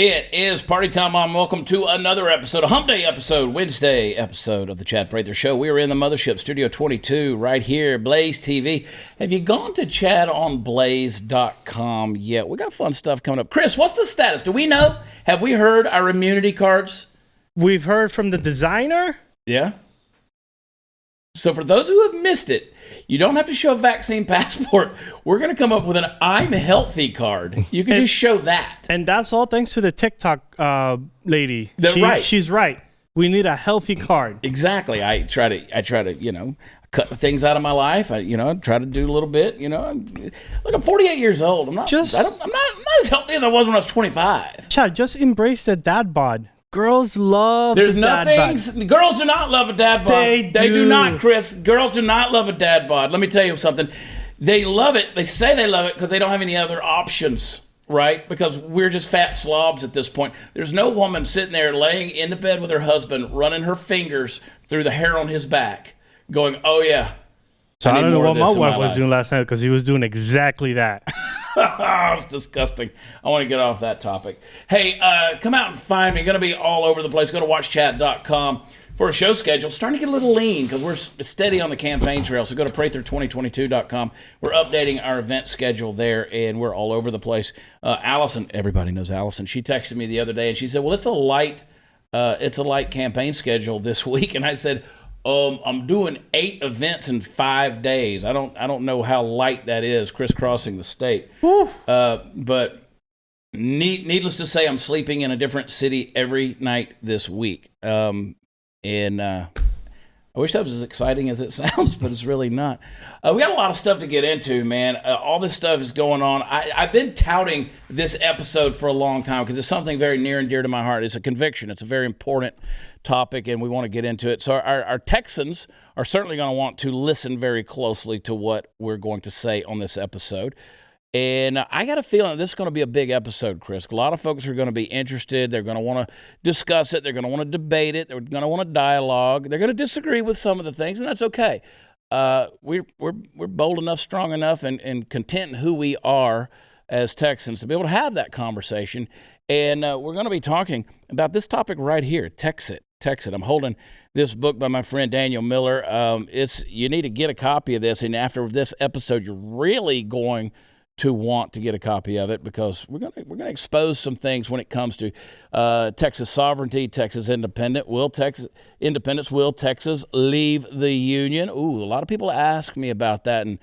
It is party time, Mom. Welcome to another episode, a hump day episode, Wednesday episode of the Chad Prather Show. We are in the mothership, Studio 22, right here, Blaze TV. Have you gone to chadonblaze.com yet? We got fun stuff coming up. Chris, what's the status? Do we know? Have we heard our immunity cards? We've heard from the designer. Yeah. So for those who have missed it, you don't have to show a vaccine passport. We're going to come up with an I'm healthy card. You can just show that. And that's all thanks to the TikTok lady. Right. She's right. We need a healthy card. Exactly. I try to, cut the things out of my life. I try to do a little bit, I'm 48 years old. I'm not as healthy as I was when I was 25. Chad, just embrace the dad bod. Girls love There's the nothing. dad bod. Girls do not love a dad bod. They do not, Chris. Girls do not love a dad bod. Let me tell you something. They love it. They say they love it because they don't have any other options, right? Because we're just fat slobs at this point. There's no woman sitting there laying in the bed with her husband, running her fingers through the hair on his back, going, "Oh yeah." So I don't know what my wife was doing last night because he was doing exactly that. It's disgusting. I want to get off that topic. Hey, come out and find me. Going to be all over the place. Go to watchchat.com for a show schedule. Starting to get a little lean because we're steady on the campaign trail. So go to prather2022.com. We're updating our event schedule there, and we're all over the place. Allison, everybody knows Allison. She texted me the other day, and she said, "Well, it's a light campaign schedule this week." And I said, I'm doing 8 events in 5 days. I don't know how light that is, crisscrossing the state. But needless to say, I'm sleeping in a different city every night this week. I wish that was as exciting as it sounds, but it's really not. We got a lot of stuff to get into, man. All this stuff is going on. I've been touting this episode for a long time because it's something very near and dear to my heart. It's a conviction. It's a very important topic, and we want to get into it. So our Texans are certainly going to want to listen very closely to what we're going to say on this episode. And I got a feeling this is going to be a big episode, Chris. A lot of folks are going to be interested. They're going to want to discuss it. They're going to want to debate it. They're going to want to dialogue. They're going to disagree with some of the things, and that's okay. We're bold enough, strong enough, and content in who we are as Texans to be able to have that conversation. And we're going to be talking about this topic right here, Texit. I'm holding this book by my friend Daniel Miller. You need to get a copy of this, and after this episode, you're really going to want to get a copy of it because we're going to expose some things when it comes to Texas sovereignty, Texas independence. Will Texas leave the union? Ooh, a lot of people ask me about that, and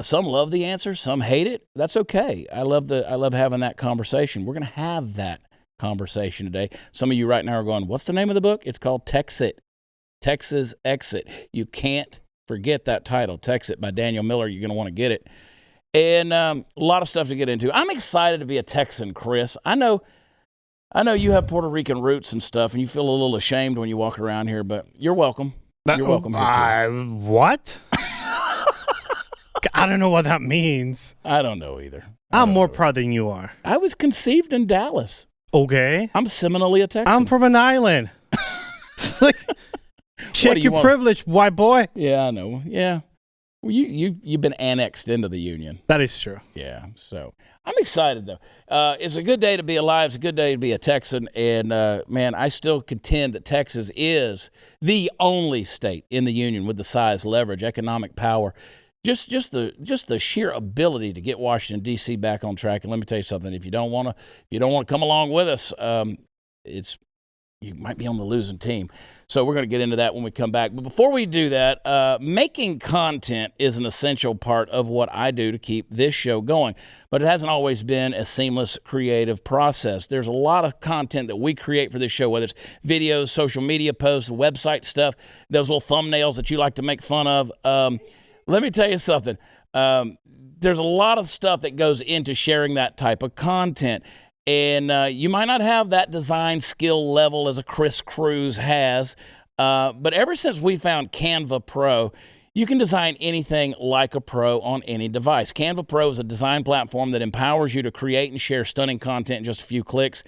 some love the answer, some hate it. That's okay. I love having that conversation. We're going to have that conversation today. Some of you right now are going, "What's the name of the book?" It's called Texit, Texas Exit. You can't forget that title, Texit by Daniel Miller. You're going to want to get it. And a lot of stuff to get into. I'm excited to be a Texan, Chris. I know you have Puerto Rican roots and stuff, and you feel a little ashamed when you walk around here, but you're welcome. You're welcome here too. What? I don't know what that means. I don't know either. I'm more proud than you are. I was conceived in Dallas. Okay. I'm seminally a Texan. I'm from an island. It's like, check your privilege, white boy. Yeah, I know. Yeah. Well, you've been annexed into the union. That is true. Yeah, so I'm excited, though. It's a good day to be alive. It's a good day to be a Texan. And, man, I still contend that Texas is the only state in the union with the size, leverage, economic power, just the sheer ability to get Washington, D.C. back on track. And let me tell you something. If you don't want to come along with us, you might be on the losing team. So we're going to get into that when we come back. But before we do that, making content is an essential part of what I do to keep this show going. But it hasn't always been a seamless creative process. There's a lot of content that we create for this show, whether it's videos, social media posts, website stuff, those little thumbnails that you like to make fun of. Let me tell you something. There's a lot of stuff that goes into sharing that type of content. And you might not have that design skill level as a Chris Cruz has, but ever since we found Canva Pro, You can design anything like a pro on any device. Canva Pro is a design platform that empowers you to create and share stunning content in just a few clicks.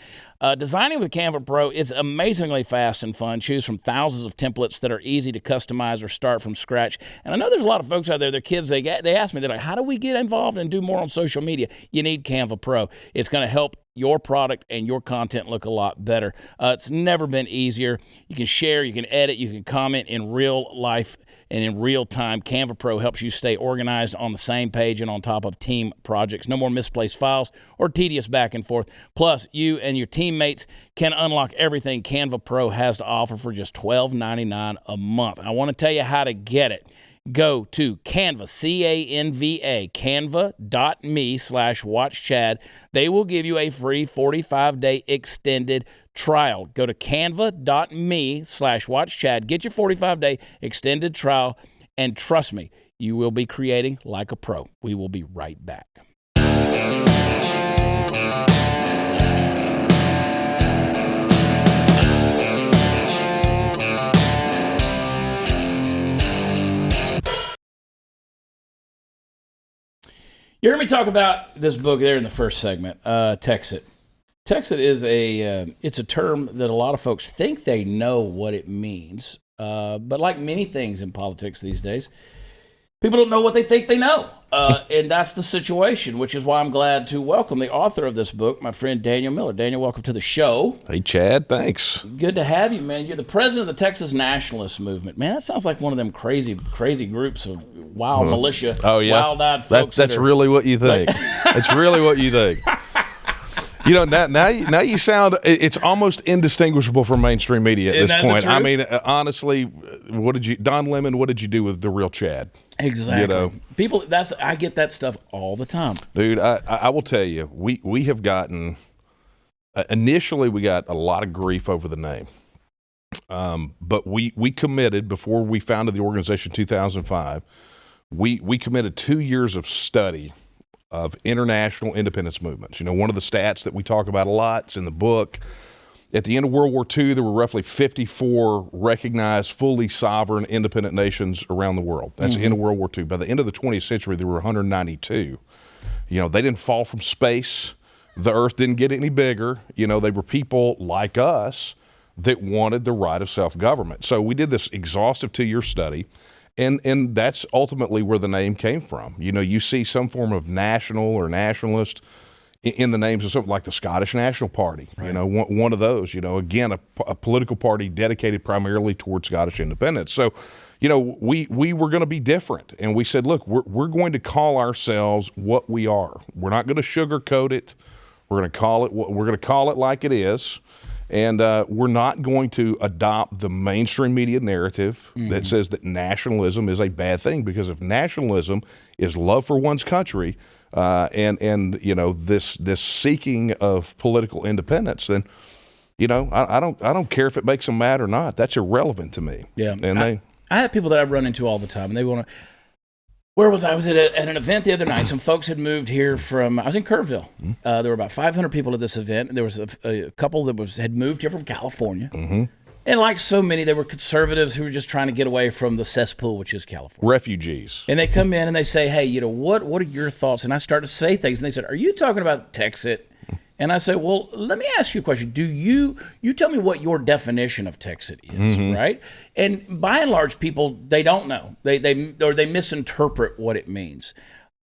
Designing with Canva Pro is amazingly fast and fun. Choose from thousands of templates that are easy to customize or start from scratch. And I know there's a lot of folks out there, their kids, they ask me, they're like, how do we get involved and do more on social media? You need Canva Pro. It's going to help your product and your content look a lot better. It's never been easier. You can share, you can edit, you can comment in real life and in real time. Canva Pro helps you stay organized on the same page and on top of team projects. No more misplaced files or tedious back and forth. Plus, you and your teammates can unlock everything Canva Pro has to offer for just $12.99 a month. I want to tell you how to get it. Go to Canva, C-A-N-V-A, canva.me/watchchad. They will give you a free 45-day extended trial. Go to canva.me/watchchad. Get your 45-day extended trial, and trust me, you will be creating like a pro. We will be right back. You heard me talk about this book there in the first segment, Texit. Texit is it's a term that a lot of folks think they know what it means, but like many things in politics these days, people don't know what they think they know, and that's the situation, which is why I'm glad to welcome the author of this book, my friend Daniel Miller. Daniel, welcome to the show. Hey, Chad, thanks. Good to have you, man. You're the president of the Texas Nationalist Movement. Man, that sounds like one of them crazy groups of wild militia, wild-eyed folks. That's really what you think. It's really what you think. You know, now you sound, it's almost indistinguishable from mainstream media at this point. I mean, honestly, Don Lemon, what did you do with the real Chad? Exactly. You know? People, I get that stuff all the time. Dude, I will tell you, we have gotten, initially we got a lot of grief over the name. But we committed, before we founded the organization in 2005, we committed 2 years of study of international independence movements. You know, one of the stats that we talk about a lot, it's in the book, at the end of World War II, there were roughly 54 recognized, fully sovereign, independent nations around the world. That's the end of World War II. By the end of the 20th century, there were 192. You know, they didn't fall from space. The earth didn't get any bigger. You know, they were people like us that wanted the right of self-government. So we did this exhaustive 2-year study. And that's ultimately where the name came from. You know, you see some form of national or nationalist in the names of something like the Scottish National Party. Right. You know, one of those, you know, again, a political party dedicated primarily towards Scottish independence. So, you know, we were going to be different. And we said, look, we're going to call ourselves what we are. We're not going to sugarcoat it. We're going to call it like it is. And we're not going to adopt the mainstream media narrative that says that nationalism is a bad thing, because if nationalism is love for one's country and you know, this seeking of political independence, then, you know, I don't care if it makes them mad or not. That's irrelevant to me. Yeah, and I have people that I run into all the time, and they want to. Where was I? I was at an event the other night. Some folks had moved here from, I was in Kerrville. There were about 500 people at this event. And there was a couple that had moved here from California. And like so many, they were conservatives who were just trying to get away from the cesspool, which is California. Refugees. And they come in and they say, hey, you know, what are your thoughts? And I started to say things. And they said, are you talking about Texit? And I said, well, let me ask you a question. Do you tell me what your definition of Texit is, right? And by and large, people, they don't know. They misinterpret what it means.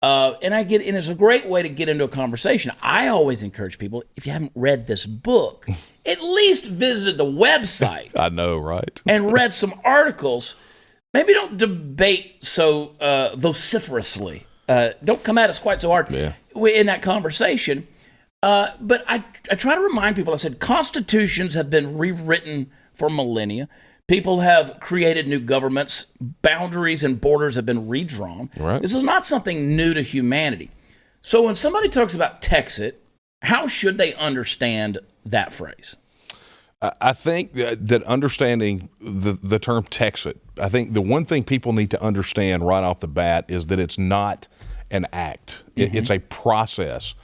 And it's a great way to get into a conversation. I always encourage people, if you haven't read this book, at least visited the website. I know, right? And read some articles. Maybe don't debate so vociferously. Don't come at us quite so hard in that conversation. But I try to remind people, I said, constitutions have been rewritten for millennia. People have created new governments. Boundaries and borders have been redrawn. Right. This is not something new to humanity. So when somebody talks about Texit, how should they understand that phrase? I think that understanding the term Texit, I think the one thing people need to understand right off the bat is that it's not an act. It's a process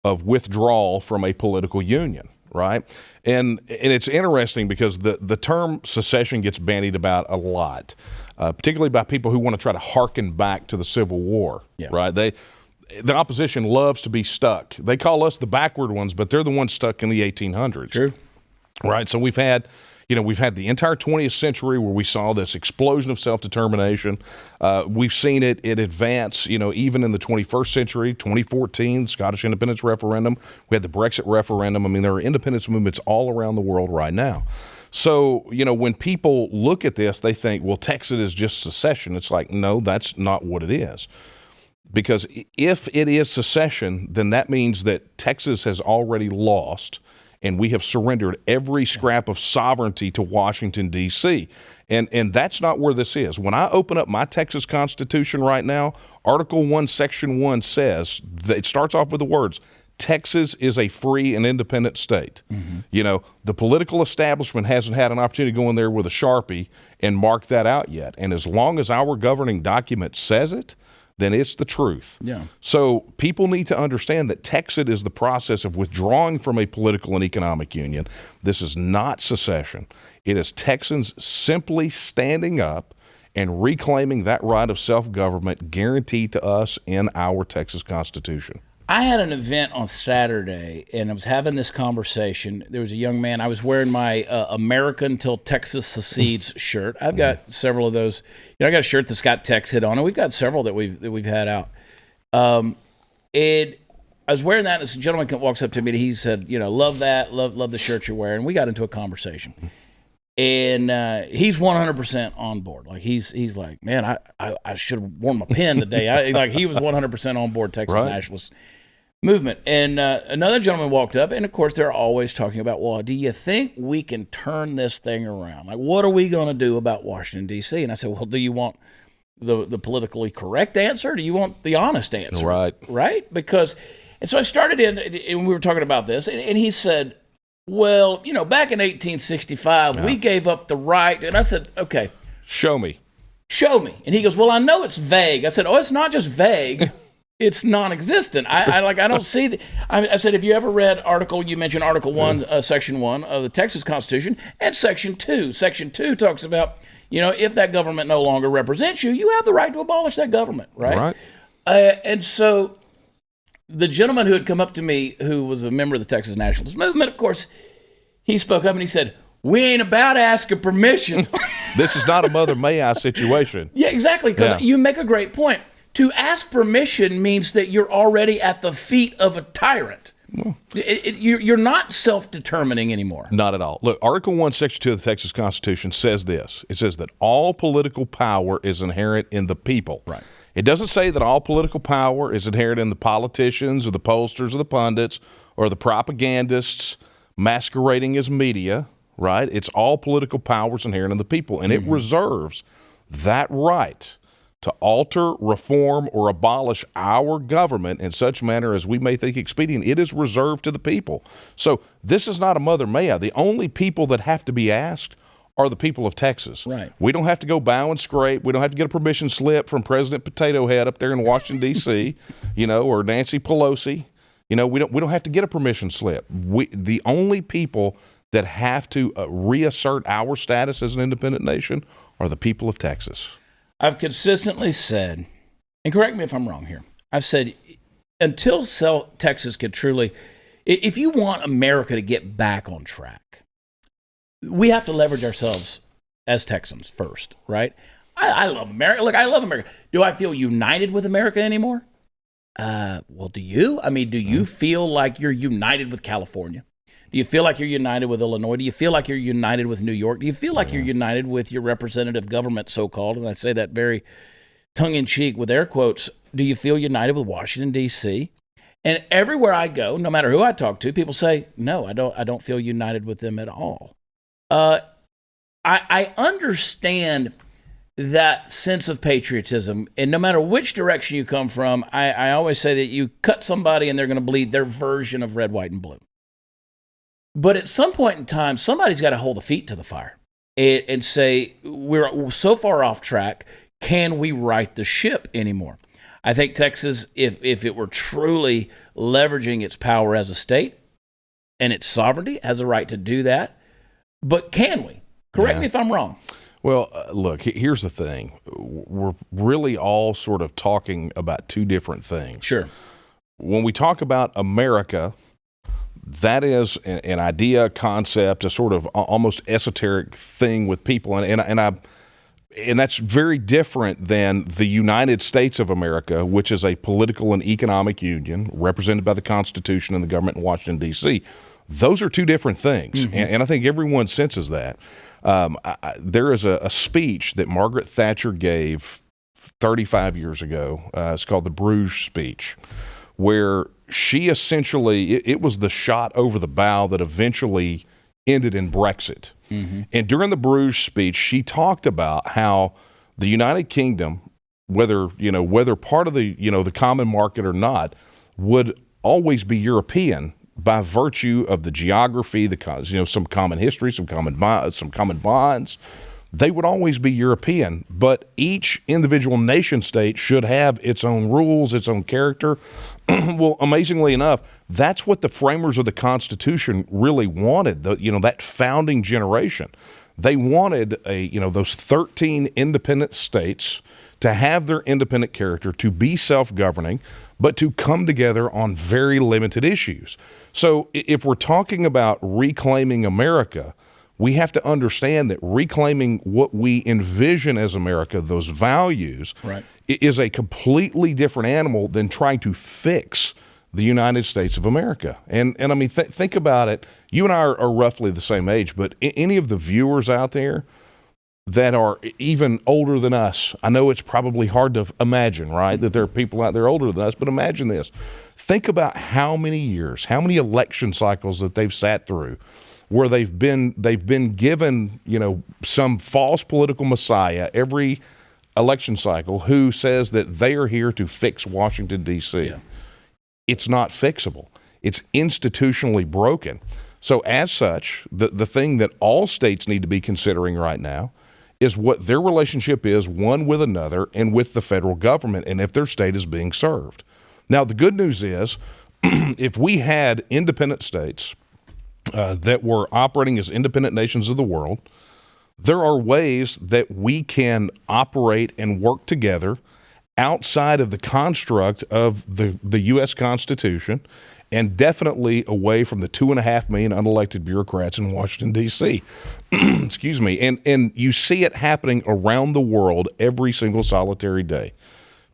of withdrawal from a political union. right? And it's interesting because the term secession gets bandied about a lot, particularly by people who want to try to hearken back to the Civil War, right? The opposition loves to be stuck. They call us the backward ones, but they're the ones stuck in the 1800s. True. Right? So we've had the entire 20th century where we saw this explosion of self-determination. We've seen it advance, even in the 21st century, 2014, Scottish independence referendum. We had the Brexit referendum. I mean, there are independence movements all around the world right now. So, when people look at this, they think, well, Texas is just secession. It's like, no, that's not what it is. Because if it is secession, then that means that Texas has already lost, and we have surrendered every scrap of sovereignty to Washington, D.C. And that's not where this is. When I open up my Texas Constitution right now, Article 1, Section 1 says, that it starts off with the words, Texas is a free and independent state. Mm-hmm. The political establishment hasn't had an opportunity to go in there with a Sharpie and mark that out yet. And as long as our governing document says it, then it's the truth. Yeah. So people need to understand that Texit is the process of withdrawing from a political and economic union. This is not secession. It is Texans simply standing up and reclaiming that right of self-government guaranteed to us in our Texas Constitution. I had an event on Saturday, and I was having this conversation. There was a young man. I was wearing my America Until Texas Secedes shirt. I've got several of those. I got a shirt that's got Texit on it. We've got several that we've had out. I was wearing that, and this gentleman walks up to me, and he said, love that, love the shirt you're wearing. We got into a conversation. And he's 100% on board. Like he's like, man, I should have worn my pin today. He was 100% on board Texas Nationalist Movement. And another gentleman walked up, and of course they're always talking about, well, do you think we can turn this thing around? Like, what are we going to do about Washington, D.C.? And I said, well, do you want the politically correct answer? Or do you want the honest answer? Right? And so I started in, and we were talking about this, and he said, well, back in 1865, we gave up the right. And I said, okay. Show me. And he goes, well, I know it's vague. I said, oh, it's not just vague. It's non-existent. I don't see I said, have you ever read you mentioned Article 1, Section 1 of the Texas Constitution, and Section 2. Section 2 talks about, if that government no longer represents you, you have the right to abolish that government, right? And so the gentleman who had come up to me, who was a member of the Texas Nationalist Movement, of course, he spoke up and he said, we ain't about asking permission. This is not a Mother May I situation. Yeah, exactly, because you make a great point. To ask permission means that you're already at the feet of a tyrant. Well, you're not self-determining anymore. Not at all. Look, Article 1, Section 2 of the Texas Constitution says this. It says that all political power is inherent in the people. Right. It doesn't say that all political power is inherent in the politicians or the pollsters or the pundits or the propagandists masquerading as media, right? It's all political powers inherent in the people, and it reserves that right to alter, reform, or abolish our government in such manner as we may think expedient. It is reserved to the people. So this is not a Mother May I. The only people that have to be asked are the people of Texas. Right. We don't have to go bow and scrape. We don't have to get a permission slip from President Potato Head up there in Washington, D.C., or Nancy Pelosi. We don't have to get a permission slip. The only people that have to reassert our status as an independent nation are the people of Texas. I've consistently said, and correct me if I'm wrong here, I've said until Texas could truly, if you want America to get back on track, we have to leverage ourselves as Texans first, right? I love America. Look, I love America. Do I feel united with America anymore? Well, do you? I mean, do you feel like you're united with California? Do you feel like you're united with Illinois? Do you feel like you're united with New York? Do you feel like you're united with your representative government, so-called? And I say that very tongue-in-cheek with air quotes. Do you feel united with Washington, D.C.? And everywhere I go, no matter who I talk to, people say, no, I don't feel united with them at all. I understand that sense of patriotism, and no matter which direction you come from, I always say that you cut somebody and they're going to bleed their version of red, white, and blue. But at some point in time, somebody's got to hold the feet to the fire and say, we're so far off track, can we right the ship anymore? I think Texas, if it were truly leveraging its power as a state, and its sovereignty, has a right to do that. But can we? Correct me if I'm wrong. Well, look, here's the thing. We're really all sort of talking about two different things. Sure. When we talk about America, that is an idea, concept, a sort of almost esoteric thing with people, and that's very different than the United States of America, which is a political and economic union represented by the Constitution and the government in Washington, D.C. Those are two different things, and I think everyone senses that. There is a speech that Margaret Thatcher gave 35 years ago. It's called the Bruges speech, where she essentially, it was the shot over the bow that eventually ended in Brexit. And during the Bruges speech, she talked about how the United Kingdom, whether part of the common market or not, would always be European by virtue of the geography, some common history, some common bonds. They would always be European, but each individual nation state should have its own rules, its own character. Well, amazingly enough, that's what the framers of the Constitution really wanted. That founding generation, they wanted those 13 independent states to have their independent character, to be self-governing, but to come together on very limited issues. So if we're talking about reclaiming America, we have to understand that reclaiming what we envision as America, those values, is a completely different animal than trying to fix the United States of America. And I mean, think about it. You and I are roughly the same age, but any of the viewers out there that are even older than us, I know it's probably hard to imagine, right, that there are people out there older than us, but imagine this. Think about how many years, how many election cycles that they've sat through where they've been given, some false political messiah every election cycle who says that they are here to fix Washington, D.C. Yeah. It's not fixable. It's institutionally broken. So as such, the thing that all states need to be considering right now is what their relationship is, one with another and with the federal government, and if their state is being served. Now, the good news is if we had independent states that were operating as independent nations of the world, there are ways that we can operate and work together outside of the construct of the U.S. Constitution, and definitely away from the 2.5 million unelected bureaucrats in Washington, D.C. Excuse me. And you see it happening around the world every single solitary day.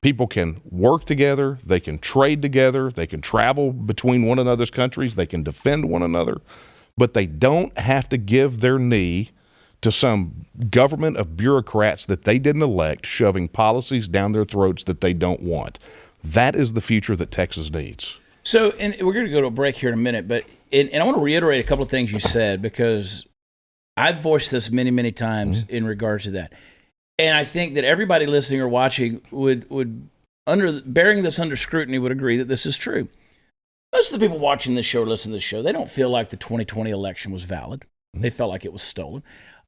People can work together, they can trade together, they can travel between one another's countries, they can defend one another, but they don't have to give their knee to some government of bureaucrats that they didn't elect, shoving policies down their throats that they don't want. That is the future that Texas needs. So, and we're going to go to a break here in a minute, but and I want to reiterate a couple of things you said, because I've voiced this many, many times in regards to that. And I think that everybody listening or watching would bearing this under scrutiny, would agree that this is true. Most of the people watching this show or listening to this show, they don't feel like the 2020 election was valid. They felt like it was stolen.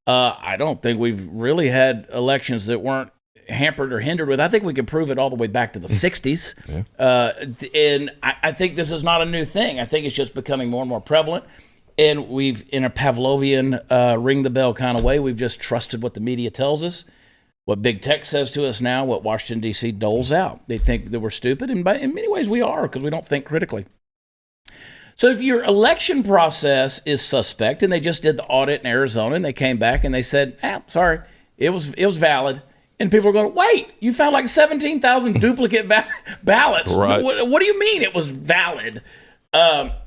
I don't think we've really had elections that weren't hampered or hindered with. I think we could prove it all the way back to the 60s. And I think this is not a new thing. I think it's just becoming more and more prevalent. And we've, in a Pavlovian ring the bell kind of way, we've just trusted what the media tells us, what big tech says to us now, what Washington, D.C. doles out. They think that we're stupid, and in many ways we are, because we don't think critically. So if your election process is suspect, and they just did the audit in Arizona, and they came back and they said, sorry, it was valid. And people are going, wait, you found like 17,000 duplicate ballots. Right. What do you mean it was valid?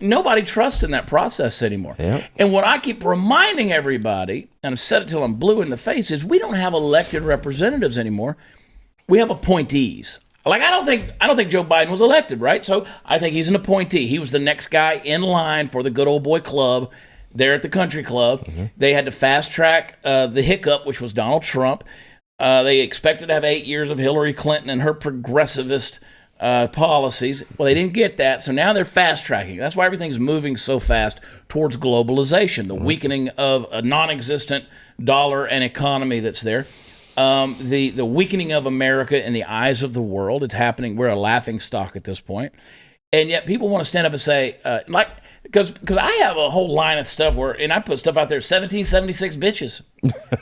Nobody trusts in that process anymore. Yep. And what I keep reminding everybody, and I've said it till I'm blue in the face, is we don't have elected representatives anymore. We have appointees. Like, I don't think Joe Biden was elected, right? So I think he's an appointee. He was the next guy in line for the good old boy club there at the country club. They had to fast track the hiccup, which was Donald Trump. They expected to have 8 years of Hillary Clinton and her progressivist policies. Well, they didn't get that, so now they're fast-tracking. That's why everything's moving so fast towards globalization, the weakening of a non-existent dollar and economy that's there. The weakening of America in the eyes of the world. It's happening. We're a laughing stock at this point. And yet people want to stand up and say, because I have a whole line of stuff and I put stuff out there, 1776 bitches.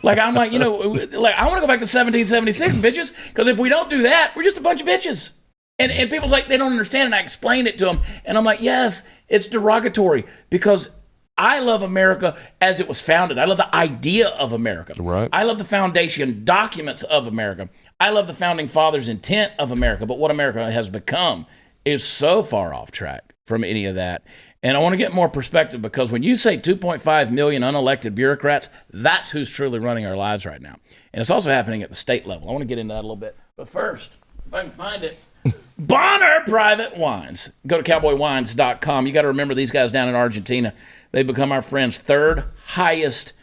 Like, I'm like, like, I want to go back to 1776 bitches, because if we don't do that, we're just a bunch of bitches. And people's like, they don't understand, and I explain it to them, and I'm like, yes, it's derogatory, because I love America as it was founded. I love the idea of America. Right. I love the foundation documents of America. I love the founding fathers' intent of America, but what America has become is so far off track from any of that. And I want to get more perspective, because when you say 2.5 million unelected bureaucrats, that's who's truly running our lives right now. And it's also happening at the state level. I want to get into that a little bit. But first, if I can find it, Bonner Private Wines. Go to cowboywines.com. You got to remember, these guys down in Argentina, they've become our friends' third highest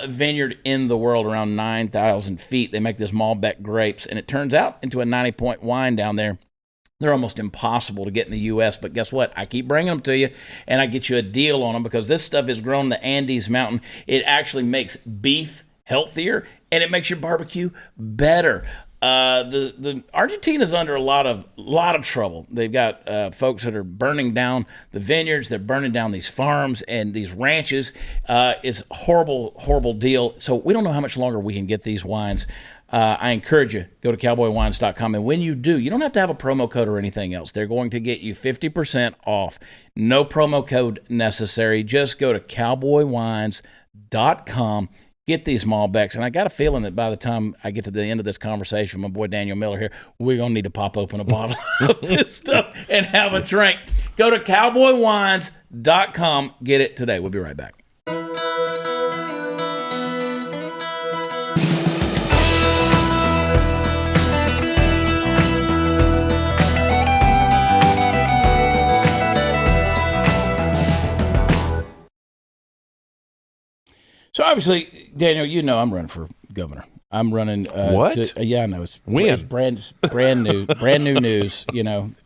vineyard in the world, around 9,000 feet. They make this Malbec grapes, and it turns out into a 90-point wine down there. They're almost impossible to get in the U.S., but guess what? I keep bringing them to you, and I get you a deal on them, because this stuff is grown in the Andes Mountain. It actually makes beef healthier, and it makes your barbecue better. The Argentina's under a lot of trouble. They've got folks that are burning down the vineyards. They're burning down these farms and these ranches. It's a horrible deal. So we don't know how much longer we can get these wines. I encourage you, go to cowboywines.com. And when you do, you don't have to have a promo code or anything else. They're going to get you 50% off. No promo code necessary. Just go to cowboywines.com. Get these Malbecs, and I got a feeling that by the time I get to the end of this conversation, my boy Daniel Miller here, we're going to need to pop open a bottle of this stuff and have a drink. Go to cowboywines.com. Get it today. We'll be right back. So obviously, Daniel, I'm running for governor. I'm running. What? Yeah, I know. It's brand new news.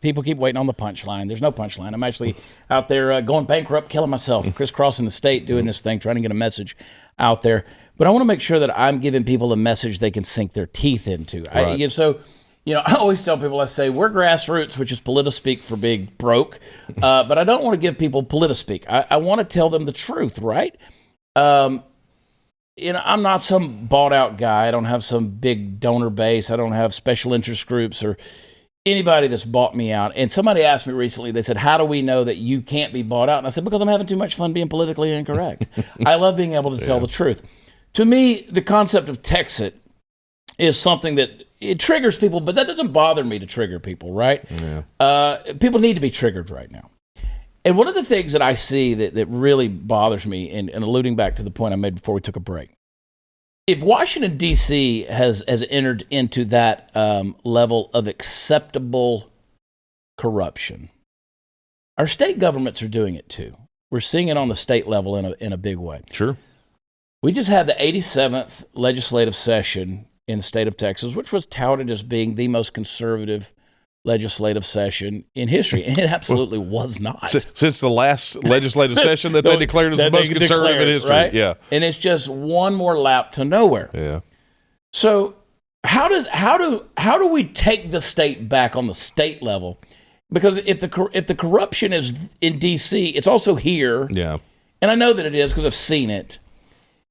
People keep waiting on the punchline. There's no punchline. I'm actually out there going bankrupt, killing myself, crisscrossing the state, doing this thing, trying to get a message out there. But I want to make sure that I'm giving people a message they can sink their teeth into. Right. I always tell people, I say, we're grassroots, which is politispeak for big broke. But I don't want to give people politispeak. I want to tell them the truth, right? I'm not some bought out guy. I don't have some big donor base. I don't have special interest groups or anybody that's bought me out. And somebody asked me recently, they said, how do we know that you can't be bought out? And I said, because I'm having too much fun being politically incorrect. I love being able to tell the truth. To me, the concept of Texit is something that it triggers people, but that doesn't bother me to trigger people, right? Yeah. People need to be triggered right now. And one of the things that I see that really bothers me, and alluding back to the point I made before we took a break, if Washington, D.C. has entered into that level of acceptable corruption, our state governments are doing it too. We're seeing it on the state level in a big way. Sure. We just had the 87th legislative session in the state of Texas, which was touted as being the most conservative legislative session in history, and it absolutely was not. Since the last legitive session that they declared as the most conservative in history, right? Yeah. And it's just one more lap to nowhere. Yeah. So how do we take the state back on the state level? Because if the corruption is in D.C., it's also here. Yeah. And I know that it is because I've seen it.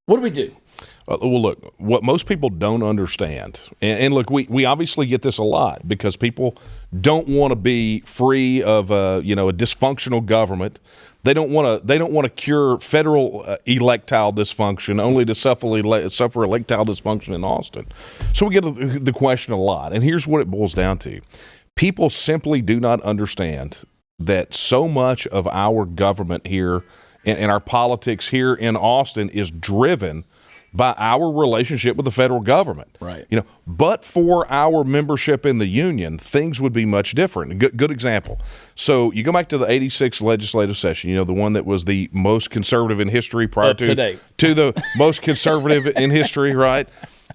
What do we do? Well, look, what most people don't understand, and look, we obviously get this a lot because people don't want to be free of a dysfunctional government. They don't want to cure federal electile dysfunction, only to suffer electile dysfunction in Austin. So we get the question a lot, and here's what it boils down to: people simply do not understand that so much of our government here and our politics here in Austin is driven by our relationship with the federal government. Right. But for our membership in the union, things would be much different. Good example. So you go back to the 86th legislative session, the one that was the most conservative in history prior to the most conservative in history, right?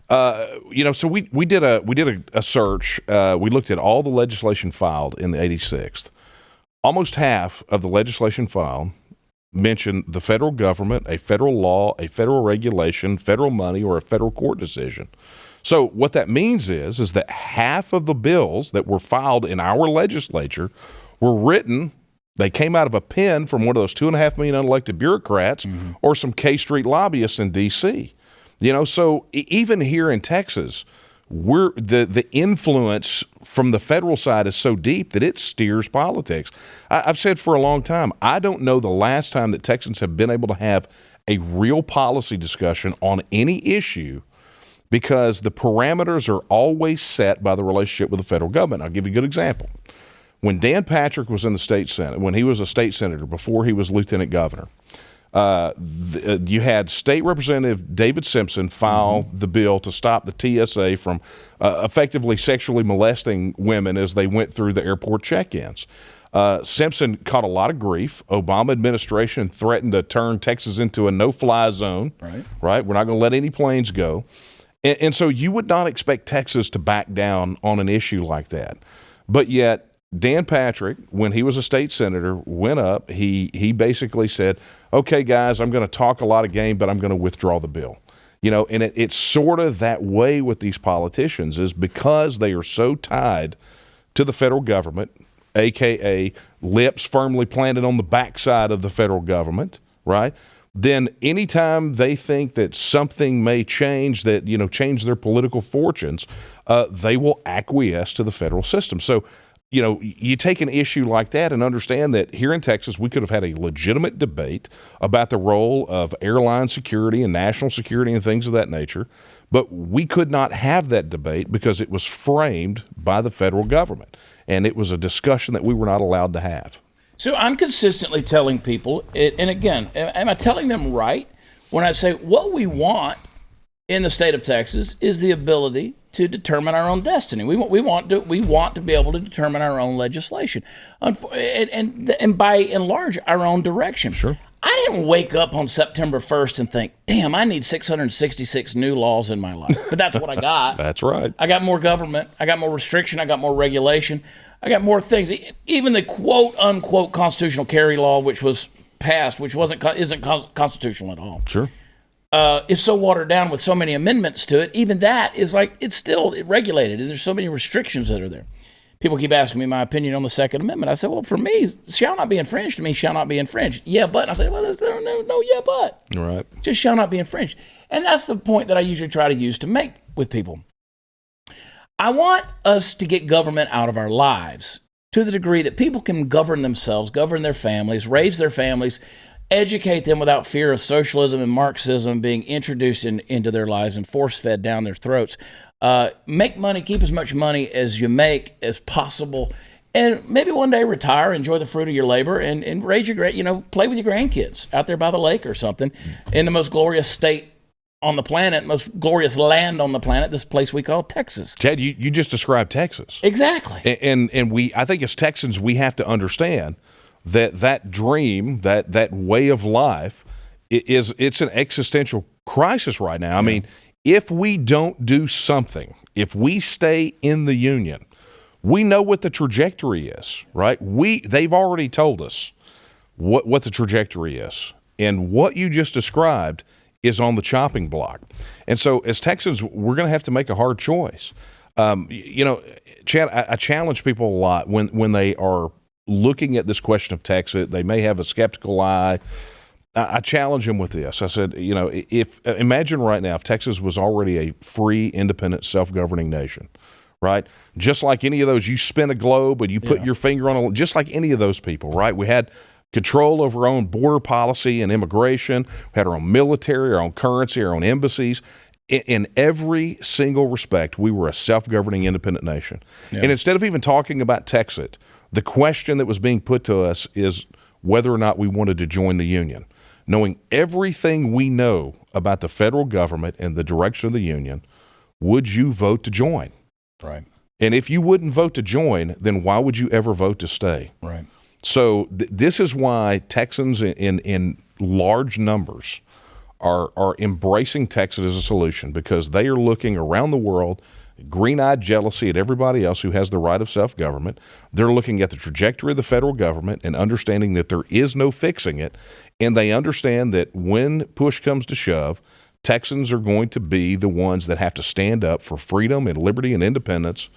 So we did a search. We looked at all the legislation filed in the 86th. Almost half of the legislation filed mention the federal government, a federal law, a federal regulation, federal money, or a federal court decision. So what that means is that half of the bills that were filed in our legislature were written They came out of a pen from one of those 2.5 million unelected bureaucrats or some K Street lobbyists in D.C. So even here in Texas, the influence from the federal side is so deep that it steers politics. I've said for a long time, I don't know the last time that Texans have been able to have a real policy discussion on any issue, because the parameters are always set by the relationship with the federal government. I'll give you a good example. When Dan Patrick was in the state senate, when he was a state senator before he was lieutenant governor, you had State Representative David Simpson file the bill to stop the TSA from effectively sexually molesting women as they went through the airport check-ins. Simpson caught a lot of grief. Obama administration threatened to turn Texas into a no-fly zone. Right? We're not going to let any planes go. And so you would not expect Texas to back down on an issue like that. But yet, Dan Patrick, when he was a state senator, went up. He basically said, okay, guys, I'm going to talk a lot of game, but I'm going to withdraw the bill. And it's sort of that way with these politicians, is because they are so tied to the federal government, a.k.a. lips firmly planted on the backside of the federal government, right? Then anytime they think that something may change, that, change their political fortunes, they will acquiesce to the federal system. So, you take an issue like that and understand that here in Texas, we could have had a legitimate debate about the role of airline security and national security and things of that nature, but we could not have that debate because it was framed by the federal government, and it was a discussion that we were not allowed to have. So I'm consistently telling people, and again, am I telling them right when I say what we want in the state of Texas is the ability to determine our own destiny? We want to be able to determine our own legislation, and by and large our own direction. Sure. I didn't wake up on September 1st and think, damn, I need 666 new laws in my life. But that's what I got. That's right. I got more government. I got more restriction. I got more regulation. I got more things. Even the quote-unquote constitutional carry law, which was passed, which isn't constitutional at all. Sure. Is so watered down with so many amendments to it. Even that is it's still regulated, and there's so many restrictions that are there. People keep asking me my opinion on the Second Amendment. I said, well, for me, shall not be infringed to me shall not be infringed. Yeah, but. And I said, well, there's no yeah, but. Right. Just shall not be infringed. And that's the point that I usually try to use to make with people. I want us to get government out of our lives to the degree that people can govern themselves, govern their families, raise their families, educate them without fear of socialism and Marxism being introduced into their lives and force-fed down their throats. Make money, keep as much money as you make as possible, and maybe one day retire, enjoy the fruit of your labor, and raise your play with your grandkids out there by the lake or something in the most glorious state on the planet, most glorious land on the planet, this place we call Texas. Chad, you just described Texas. Exactly. And I think as Texans, we have to understand that dream, that way of life, it's an existential crisis right now. I mean, if we don't do something, if we stay in the Union, we know what the trajectory is, right? They've already told us what the trajectory is. And what you just described is on the chopping block. And so as Texans, we're going to have to make a hard choice. Chad, I challenge people a lot when they are looking at this question of Texit. They may have a skeptical eye. I challenge them with this. I said, imagine right now if Texas was already a free, independent, self-governing nation, right? Just like any of those, you spin a globe and you put your finger on just like any of those people, right? We had control over our own border policy and immigration. We had our own military, our own currency, our own embassies. In every single respect, we were a self-governing, independent nation. Yeah. And instead of even talking about Texit, the question that was being put to us is whether or not we wanted to join the Union. Knowing everything we know about the federal government and the direction of the Union, would you vote to join? Right. And if you wouldn't vote to join, then why would you ever vote to stay? Right. So this is why Texans in large numbers are embracing Texas as a solution, because they are looking around the world, green-eyed jealousy at everybody else who has the right of self-government. They're looking at the trajectory of the federal government and understanding that there is no fixing it, and they understand that when push comes to shove, Texans are going to be the ones that have to stand up for freedom and liberty and independence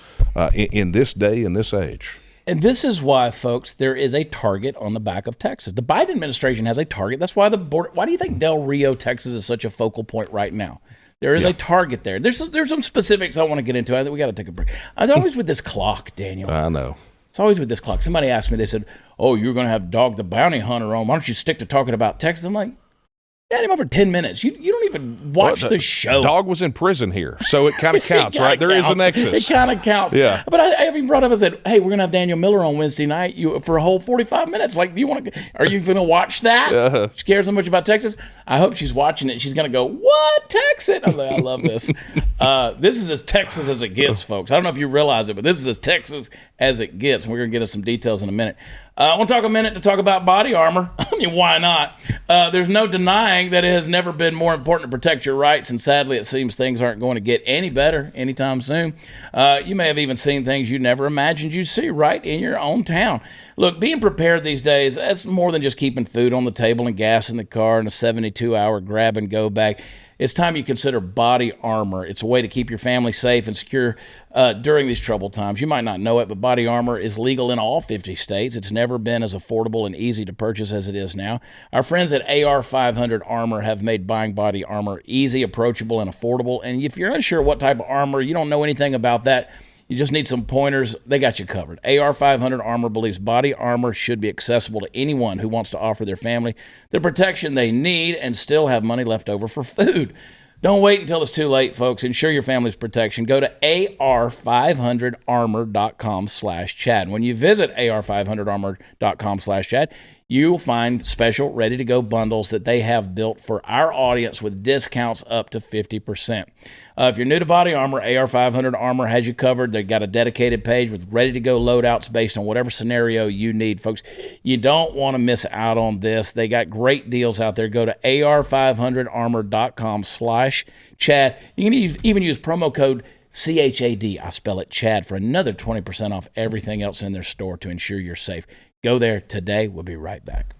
in this day and this age. And this is why, folks, there is a target on the back of Texas. The Biden administration has a target. That's why why do you think Del Rio, Texas is such a focal point right now? There is a target there. There's some specifics I want to get into. I think we got to take a break. I'm always with this clock, Daniel. I know. It's always with this clock. Somebody asked me, they said, oh, you're going to have Dog the Bounty Hunter on. Why don't you stick to talking about Texas? I'm like, yeah, him over 10 minutes. You don't even watch the show. Dog was in prison here, so it kind of counts, right? There is a nexus. It kind of counts. Yeah. But I even brought up, I said, hey, we're going to have Daniel Miller on Wednesday night for a whole 45 minutes. Like, are you going to watch that? She cares so much about Texas. I hope she's watching it. She's going to go, what, Texas? I'm like, I love this. This is as Texas as it gets, folks. I don't know if you realize it, but this is as Texas as it gets. And we're going to get us some details in a minute. I want to talk a minute to talk about body armor. I mean, why not? There's no denying that it has never been more important to protect your rights, and sadly, it seems things aren't going to get any better anytime soon. You may have even seen things you never imagined you'd see right in your own town. Look, being prepared these days, that's more than just keeping food on the table and gas in the car and a 72-hour grab-and-go bag. It's time you consider body armor. It's a way to keep your family safe and secure during these troubled times. You might not know it, but body armor is legal in all 50 states. It's never been as affordable and easy to purchase as it is now. Our friends at AR500 Armor have made buying body armor easy, approachable, and affordable. And if you're unsure what type of armor, you don't know anything about that, you just need some pointers, they got you covered. AR500 Armor believes body armor should be accessible to anyone who wants to offer their family the protection they need and still have money left over for food. Don't wait until it's too late, folks. Ensure your family's protection. Go to ar500armor.com/Chad. When you visit ar500armor.com/Chad, you'll find special ready-to-go bundles that they have built for our audience with discounts up to 50%. If you're new to body armor, AR500 Armor has you covered. They've got a dedicated page with ready-to-go loadouts based on whatever scenario you need, folks. You don't want to miss out on this. They got great deals out there. Go to ar500armor.com/Chad. You can even use promo code CHAD, I spell it Chad, for another 20% off everything else in their store to ensure you're safe. Go there today. We'll be right back.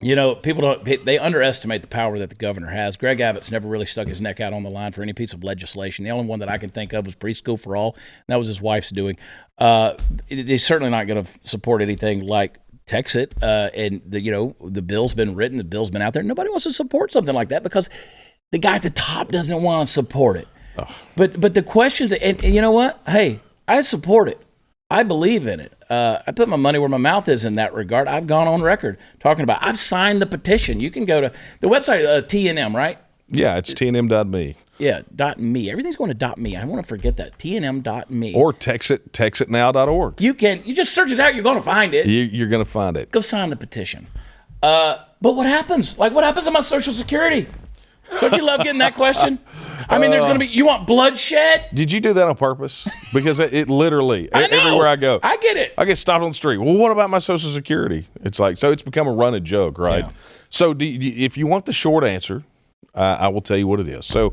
You know, they underestimate the power that the governor has. Greg Abbott's never really stuck his neck out on the line for any piece of legislation. The only one that I can think of was preschool for all. And that was his wife's doing. He's certainly not going to support anything like Texit. And the bill's been written, the bill's been out there. Nobody wants to support something like that because the guy at the top doesn't want to support it. Oh. But the questions, and you know what? Hey, I support it. I believe in it. I put my money where my mouth is in that regard. I've gone on record talking about I've signed the petition. You can go to the website, TNM, right? Yeah, it's TNM.me. Yeah, .me. Everything's going to .me. I want to forget that. TNM.me. Or texitnow.org. You just search it out. You're going to find it. You're going to find it. Go sign the petition. But what happens? Like, what happens to my Social Security? Don't you love getting that question? I mean, there's going to be, you want bloodshed? Did you do that on purpose? Because it literally, everywhere I go. I get it. I get stopped on the street. Well, what about my Social Security? It's like, so it's become a running joke, right? Yeah. So if you want the short answer, I will tell you what it is. So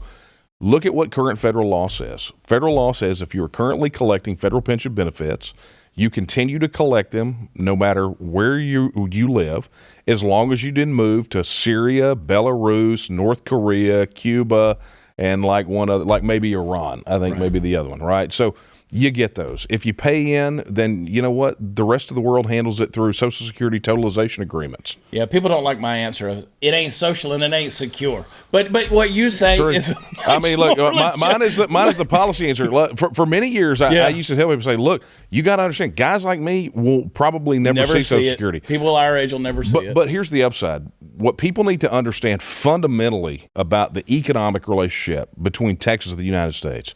look at what current federal law says. Federal law says if you're currently collecting federal pension benefits, you continue to collect them no matter where you live, as long as you didn't move to Syria, Belarus, North Korea, Cuba, and like one other, like maybe Iran. I think maybe the other one, right? So you get those. If you pay in, then you know what? The rest of the world handles it through Social Security totalization agreements. Yeah, people don't like my answer of it ain't social and it ain't secure. But what you say is, I mean, look, mine is the policy answer. For many years, I used to tell people, say, look, you got to understand, guys like me will probably never see Social Security. People our age will never see it. But here's the upside. What people need to understand fundamentally about the economic relationship between Texas and the United States.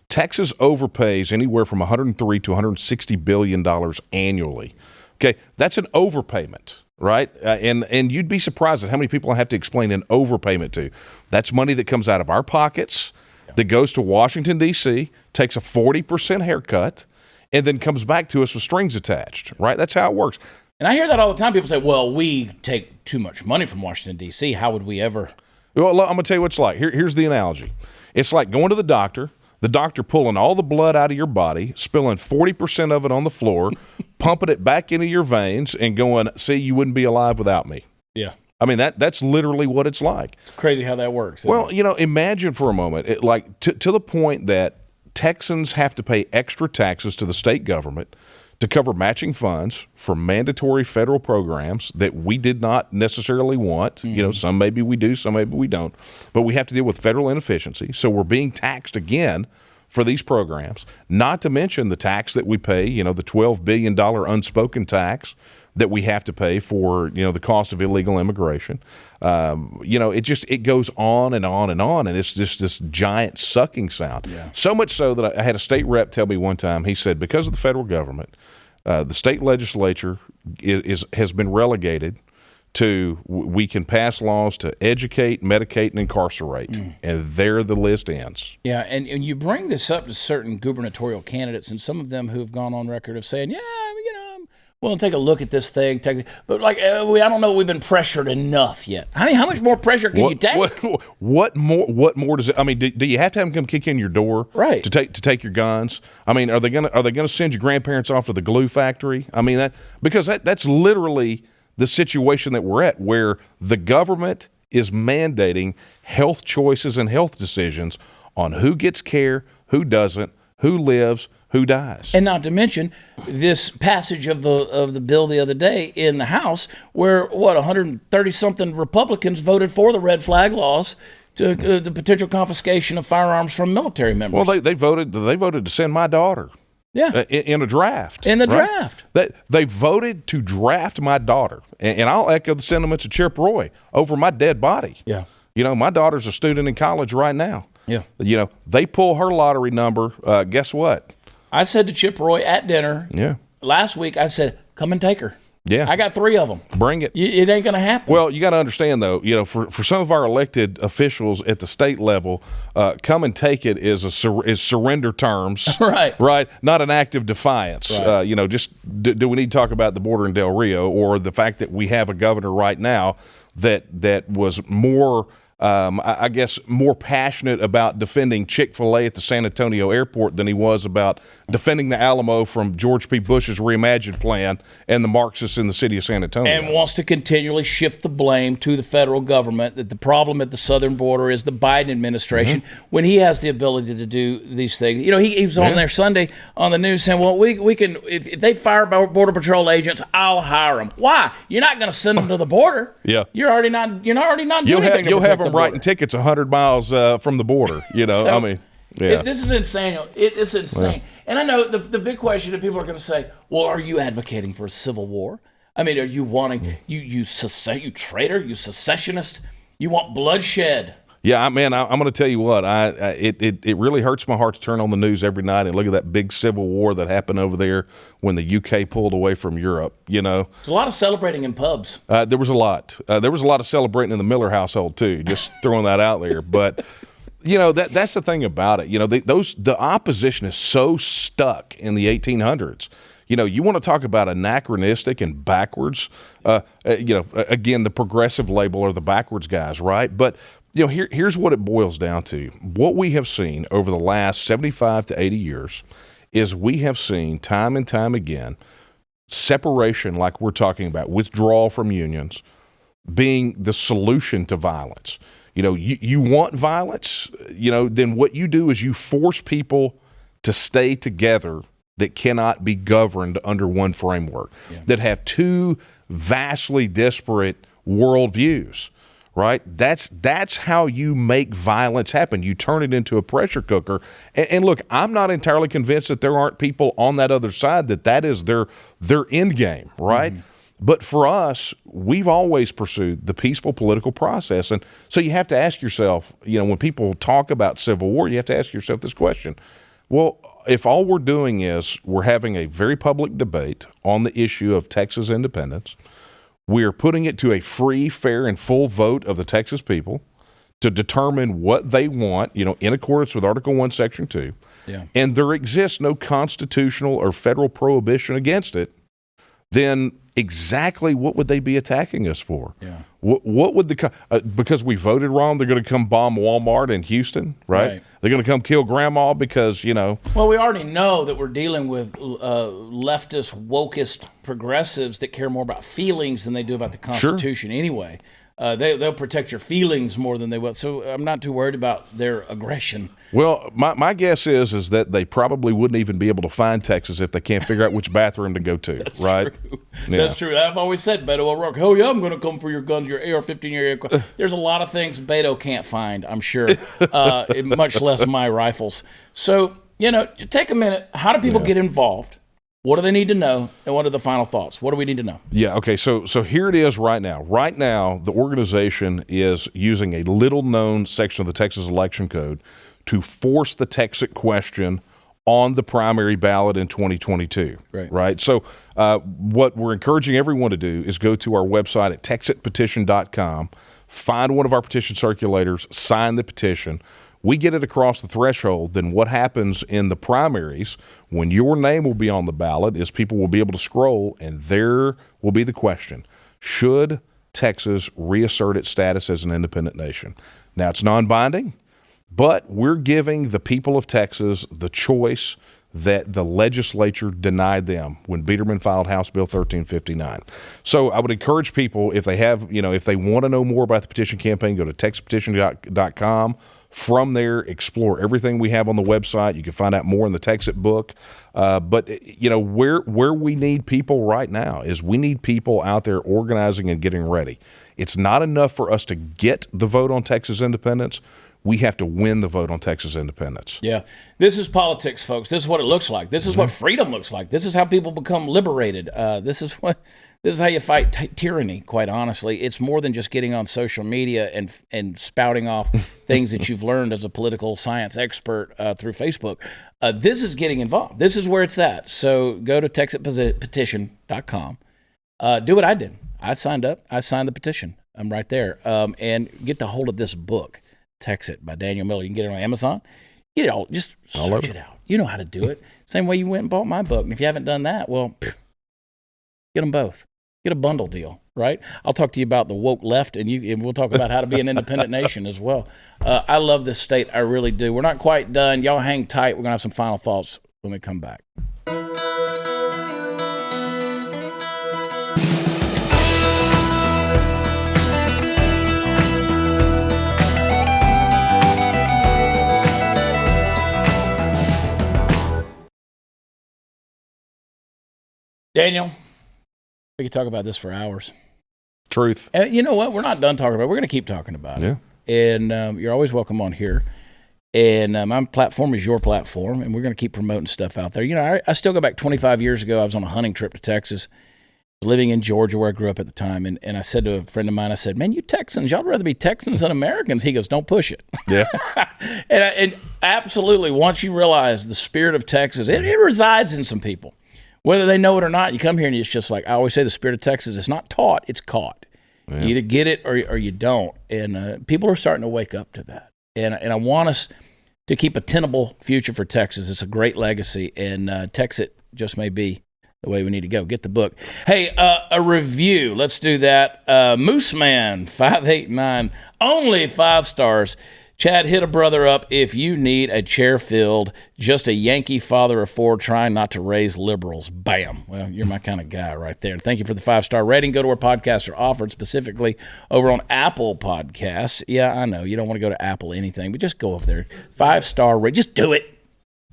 Texas overpays anywhere from $103 to $160 billion annually. Okay, that's an overpayment, right? And you'd be surprised at how many people I have to explain an overpayment to. That's money that comes out of our pockets, that goes to Washington, D.C., takes a 40% haircut, and then comes back to us with strings attached, right? That's how it works. And I hear that all the time. People say, well, we take too much money from Washington, D.C. How would we ever? Well, I'm going to tell you what it's like. Here's the analogy. It's like going to the doctor. the doctor pulling all the blood out of your body, spilling 40% of it on the floor, pumping it back into your veins, and going, see, you wouldn't be alive without me. Yeah. I mean, that's literally what it's like. It's crazy how that works. Well, imagine for a moment, to the point that Texans have to pay extra taxes to the state government to cover matching funds for mandatory federal programs that we did not necessarily want. Mm-hmm. Some maybe we do, some maybe we don't. But we have to deal with federal inefficiency. So we're being taxed again for these programs, not to mention the tax that we pay, the $12 billion unspoken tax that we have to pay for, the cost of illegal immigration. It goes on and on and on, and it's just this giant sucking sound. Yeah. So much so that I had a state rep tell me one time, he said, because of the federal government, the state legislature has been relegated to we can pass laws to educate, medicate, and incarcerate, and there the list ends. Yeah, and you bring this up to certain gubernatorial candidates, and some of them who have gone on record of saying, we'll take a look at this thing. But I don't know, we've been pressured enough yet. I mean, how much more pressure can you take? What more does it? I mean, do you have to have them come kick in your door, right, to take your guns? I mean, are they gonna send your grandparents off to the glue factory? I mean, that's literally the situation that we're at, where the government is mandating health choices and health decisions on who gets care, who doesn't, who lives, who dies. And not to mention this passage of the bill the other day in the House, where 130-something Republicans voted for the red flag laws to the potential confiscation of firearms from military members. Well, they voted to send my daughter. Yeah, in a draft. In the draft. They voted to draft my daughter. And I'll echo the sentiments of Chip Roy over my dead body. Yeah. My daughter's a student in college right now. Yeah. They pull her lottery number. Guess what? I said to Chip Roy at dinner last week, I said, come and take her. Yeah. I got 3 of them. Bring it. It ain't going to happen. Well, you got to understand, though, for some of our elected officials at the state level, come and take it is surrender terms. Right. Right. Not an act of defiance. Right. Do we need to talk about the border in Del Rio, or the fact that we have a governor right now that was more I guess, more passionate about defending Chick-fil-A at the San Antonio airport than he was about defending the Alamo from George P. Bush's reimagined plan and the Marxists in the city of San Antonio. And wants to continually shift the blame to the federal government, that the problem at the southern border is the Biden administration, when he has the ability to do these things. He was on there Sunday on the news saying, well, we can, if they fire Border Patrol agents, I'll hire them. Why? You're not going to send them to the border. Yeah. You're already not doing anything. You'll have them writing tickets 100 miles from the border. So, this is insane. It is insane. Yeah. And I know the big question that people are going to say, well, are you advocating for a civil war? I mean, are you wanting, you traitor, you secessionist, you want bloodshed? Yeah, man, I'm going to tell you what. It really hurts my heart to turn on the news every night and look at that big civil war that happened over there when the UK pulled away from Europe. There's a lot of celebrating in pubs. There was a lot. There was a lot of celebrating in the Miller household too. Just throwing that out there. But that's the thing about it. The opposition is so stuck in the 1800s. You want to talk about anachronistic and backwards. Again, the progressive label are the backwards guys, right? But here's what it boils down to. What we have seen over the last 75 to 80 years is we have seen time and time again separation, like we're talking about, withdrawal from unions, being the solution to violence. You want violence, then what you do is you force people to stay together that cannot be governed under one framework, that have two vastly disparate worldviews. Right? That's how you make violence happen. You turn it into a pressure cooker. And look, I'm not entirely convinced that there aren't people on that other side that is their end game, right? Mm-hmm. But for us, we've always pursued the peaceful political process. And so you have to ask yourself, when people talk about civil war, you have to ask yourself this question. Well, if all we're doing is we're having a very public debate on the issue of Texas independence, we are putting it to a free, fair, and full vote of the Texas people to determine what they want, in accordance with Article 1, Section 2, and there exists no constitutional or federal prohibition against it, then exactly what would they be attacking us for? Yeah. What would because we voted wrong, they're going to come bomb Walmart in Houston, right? They're going to come kill grandma because, Well, we already know that we're dealing with leftist, wokist progressives that care more about feelings than they do about the Constitution anyway. They'll protect your feelings more than they will. So I'm not too worried about their aggression. Well, my guess is that they probably wouldn't even be able to find Texas if they can't figure out which bathroom to go to. That's right? True. Yeah. That's true. I've always said, Beto O'Rourke, oh yeah, I'm going to come for your guns, your AR-15, your AR. There's a lot of things Beto can't find, I'm sure, much less my rifles. So, take a minute. How do people get involved? What do they need to know, and what are the final thoughts? What do we need to know? Yeah, okay, so here it is right now. Right now, the organization is using a little-known section of the Texas Election Code to force the Texit question on the primary ballot in 2022. Right? So what we're encouraging everyone to do is go to our website at texitpetition.com, find one of our petition circulators, sign the petition. We get it across the threshold, then what happens in the primaries when your name will be on the ballot is people will be able to scroll, and there will be the question: should Texas reassert its status as an independent nation? Now, it's non-binding, but we're giving the people of Texas the choice that the legislature denied them when Biederman filed House Bill 1359. So I would encourage people, if they have, if they want to know more about the petition campaign, go to textpetition.com. From there, explore everything we have on the website. You can find out more in the Texit book. But where we need people right now is we need people out there organizing and getting ready. It's not enough for us to get the vote on Texas independence. We have to win the vote on Texas independence. Yeah. This is politics, folks. This is what it looks like. This is what freedom looks like. This is how people become liberated. This is how you fight tyranny, quite honestly. It's more than just getting on social media and spouting off things that you've learned as a political science expert through Facebook. This is getting involved. This is where it's at. So go to texitpetition.com. Do what I did. I signed up. I signed the petition. I'm right there. And get the hold of this book, Texit by Daniel Miller. You can get it on Amazon. Get it all. Just search it out. You know how to do it. Same way you went and bought my book. And if you haven't done that, well, get them both. Get a bundle deal, right? I'll talk to you about the woke left, and we'll talk about how to be an independent nation as well. I love this state. I really do. We're not quite done. Y'all hang tight. We're going to have some final thoughts when we come back. Daniel, we could talk about this for hours. Truth. You know what? We're not done talking about it. We're going to keep talking about it. And you're always welcome on here. And my platform is your platform, and we're going to keep promoting stuff out there. I still go back 25 years ago. I was on a hunting trip to Texas, living in Georgia where I grew up at the time. And I said to a friend of mine, I said, man, you Texans, y'all rather be Texans than Americans. He goes, don't push it. Yeah. and absolutely, once you realize the spirit of Texas, it resides in some people. Whether they know it or not, you come here and it's just like I always say, the spirit of Texas is not taught, it's caught. Yeah. You either get it or you don't. And people are starting to wake up to that. And I want us to keep a tenable future for Texas. It's a great legacy. And Texit just may be the way we need to go. Get the book. Hey, a review. Let's do that. Mooseman 589, only 5 stars. Chad, hit a brother up if you need a chair filled, just a Yankee father of 4 trying not to raise liberals. Bam. Well, you're my kind of guy right there. Thank you for the 5-star rating. Go to where podcasts are offered, specifically over on Apple Podcasts. Yeah, I know. You don't want to go to Apple anything, but just go over there. 5-star rating. Just do it.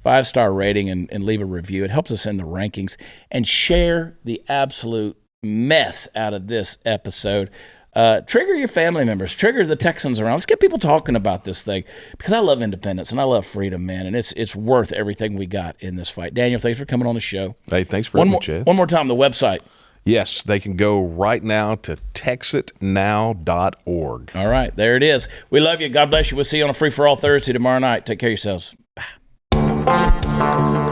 5-star rating and leave a review. It helps us in the rankings. And share the absolute mess out of this episode. Trigger your family members, trigger the Texans around. Let's get people talking about this thing, because I love independence and I love freedom, man, and it's worth everything we got in this fight. Daniel, thanks for coming on the show. Hey, thanks for having me, Chad. One more time, the website. Yes, they can go right now to texitnow.org. All right, there it is. We love you. God bless you. We'll see you on a Free for All Thursday tomorrow night. Take care of yourselves. Bye.